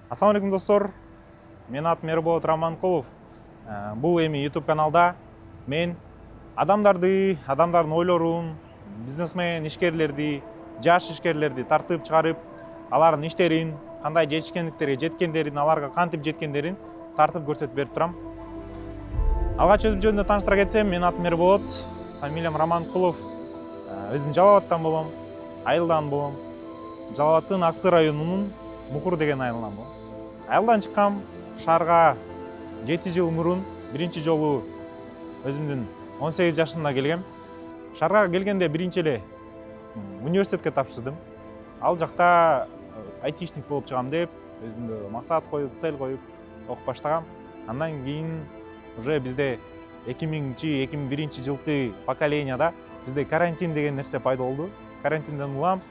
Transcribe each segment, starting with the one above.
Ассаламу алейкум достор. Мен атым Ерболот Раманкулов. Бул эми YouTube каналда мен адамдардын ойлорун, бизнесмен, ишкерлерди, жаш ишкерлерди тартып чыгарып, алардын иштерин, кандай жетишкендиктерге жеткендерин, аларга кантип жеткендерин тартып көрсөтүп берип турам. Алгач өзүм жөнүндө тааныштыра кетсем, мен атым Ерболот, фамилиям Раманкулов. Өзүм Жалал абадтан болом, айылдан болом. Жалал абадтын Аксы районунун Мукур деген айылынан болом. Айылдан чыккам, шаарга 7 жыл мурун биринчи жолу өзүмдүн 18 жашымда келгем. Шаарга келгенде биринчи эле университетке тапшырдым. Ал жакта айтишник болуп чыгам деп, өзүмдө максат коюп, цель коюп окуп баштагам. Андан кийин уже бизде 2000-2001 жылкы поколенияда бизде карантин деген нерсе пайда болду. Карантинден улам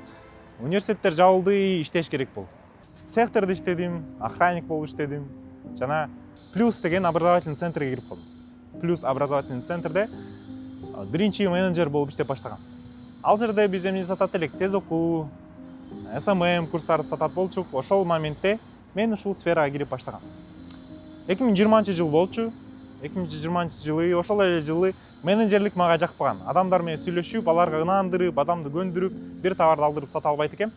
университеттер жабылды, иштеш керек болду. Цехтерде иштедим, охранник болуп иштедим. Жана Плюс деген образовательный центрге кирип калдым. Плюс образовательный центрде биринчи менеджер болуп иштеп баштагам. Ал жерде биз эмне сатат элек? Тез окуу, СММ курстарды сатат болчук. Ошол моментте мен ушул сферага кирип баштагам. 2020 жыл болчу. 2020 жылы, ошол эле жылы менеджерлик мага жакпаган. Адамдар менен сүйлөшүп, аларга ынандырып, адамды көндүрүп, бир товарды алдырып сата албайт экем.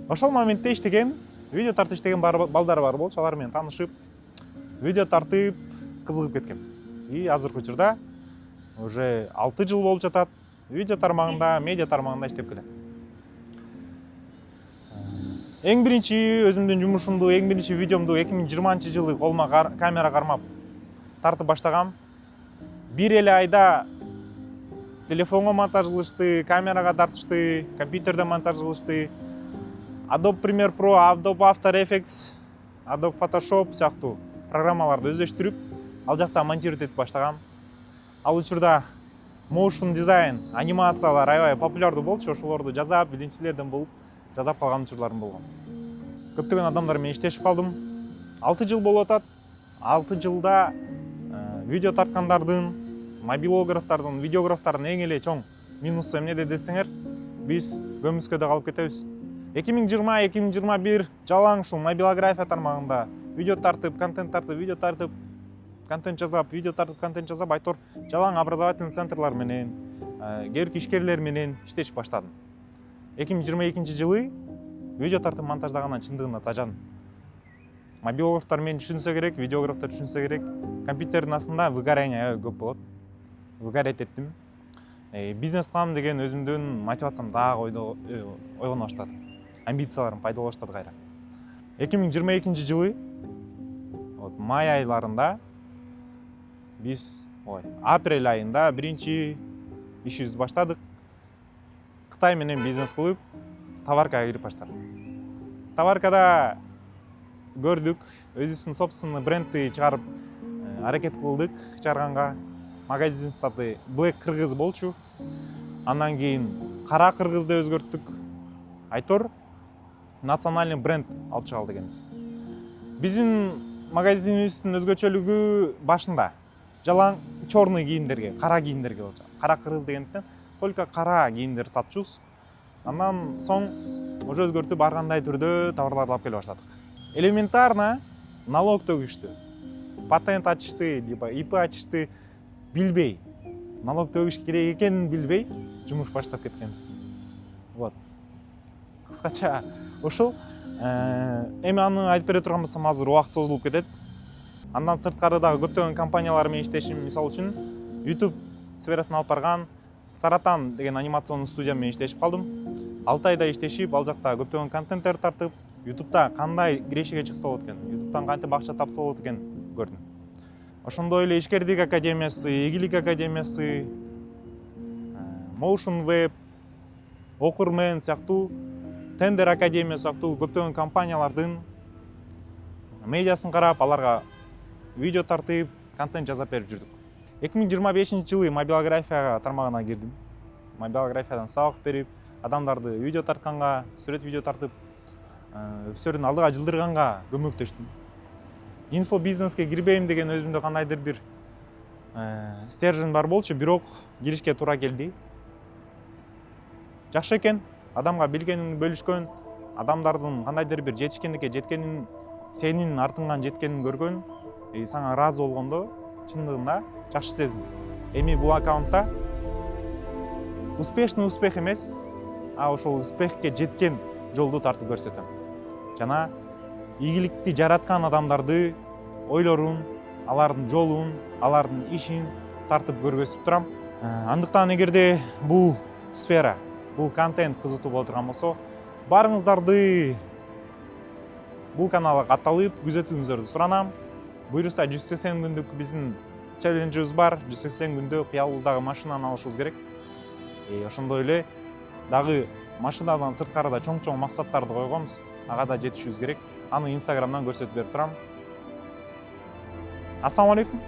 Ошол моментте иштеген, видео тартып иштеген балдар бар болчу, алар менен таанышып, видео тартып кызыгып кеткем. И азыркы учурда уже 6 жыл болуп жатат. Видео тармагында, медиа тармагында иштеп келем. Эң биринчи өзүмдүн жумушумду, эң биринчи видеомду 2020 жылы колума камера кармап тартып баштагам. Бир эле айда телефонго монтаж кылышты, камерага тартышты, компьютерде монтаж кылышты. Adobe Premiere Pro, Adobe After Effects, Adobe Photoshop сыяктуу программаларды өздөштүрүп, ал жакта монтировать этип баштагам. Ал учурда motion design, анимациялар аябай популярдуу болчу, ошолорду жасап, биринчилерден болуп, жасап калган учурларым болгон. Көптөгөн адамдар менен иштешип калдым. 6 жыл болуп атат. 6 жылда видео тарткандардын, мобилографтардын, видеографтардын эң эле чоң минусу эмнеде десеңер, биз көмүскөдө калып кетебиз. 2020-2021 жалаң ушул мобилография тармагында видео тартып, контент тартып, видео тартып, контент жазап, видео тартып, контент жазап, айтор жалаң образовательный центрлар менен, кээ бир ишкерлер менен иштешип баштадым. 2022 жылы видео тартып монтаждагандан чындыгында тажандым. Мобилографтар мени түшүнсө керек, видеографтар түшүнсө керек. Компьютердин астында выгорание аябай көп болот. Выгорать эттим. Бизнес кылам деген өзүмдүн мотивациям дагы ойгоно баштады. Амбицияларым пайда боло баштады кайра. 2022 жылы май айларында биз апрель айында биринчи ишибизди баштадык. Кытай менен бизнес кылып, товаркага кирип баштадык. Товаркада көрдүк, өзүбүздүн собственный брендти чыгарып аракет кылдык чыгарганга. Магазин саты Black Кыргыз болчу. Андан кийин Кара Кыргызды өзгөрттүк. Айтор национальный бренд алып чыга алдык экенбиз. Биздин магазинибиздин өзгөчөлүгү башында жалаң черный кийимдерге, кара кийимдерге болчу. Кара Кыргыз дегендиктен только кара кийимдер сатчубуз. Андан соң уже өзгөртүп ар кандай түрдө товарларды алып келе баштадык. Элементарно налог төгүштү. Патент ачышты, либо ИП ачышты билбей, налог төгүш керек экенин билбей, жумуш баштап кеткенбиз. Вот. Кыскача ушул. Эми аны айтып бере турган болсом, азыр убакыт созулуп кетет. Андан сырткары дагы көптөгөн компаниялар менен иштешим, мисалы үчүн YouTube сферасына алып барган Саратан деген анимационный студия менен иштешип калдым. 6 айда иштешип, ал жакта көптөгөн контенттер тартып, YouTube'да кандай кирешиге чыкса болот экен, YouTube'дан кантип акча тапса болот экен көрдүм. Ошондой эле ишкердик академиясы, эгилик академиясы, Motion Web, Окурмен сыяктуу, Tender академиясы сыяктуу көптөгөн компаниялардын медиасын карап, аларга видео тартып, контент жазап берип жүрдүк. 2025 жылы мобилография тармагына кирдим. Мобилографиядан сабак берип, адамдарды видео тартканга, сүрөт видео тартып, өздөрүн алдыга жылдырганга көмөктөштүм. Инфо бизнеске кирбейм деген өзүмдө кандайдыр бир стержень бар болчу, бирок киришке туура келди. Жакшы экен, адамга билгенин бөлүшкөн, адамдардын кандайдыр бир жетишкендикке жеткенин, сенин артыңан жеткенин көргөн, сага ыраазы болгондо чындыгында жакшы сезим. Эми бул аккаунтта успешный успех эмес, а ошол успехке жеткен жолду тартып көрсөтөм. Жана ийгиликти жараткан адамдарды, ойлорун, алардын жолун, алардын ишин тартып көргөзүп турам. Андыктан эгерде бул сфера, бул контент кызыктуу боло турган болсо, барыңыздарды бул каналга катталып, күзөтүүңүздөрдү суранам. Буюрса 180 күндүк биздин челленджибиз бар. 180 күндө кыялыбыздагы машинаны алышыбыз керек. Ошондой эле дагы машинадан сырткарыда чоң максаттарды койгонбуз. Ага да жетишибиз керек. Аны Инстаграмдан көрсөтүп берип турам. Ассаламу алейкум.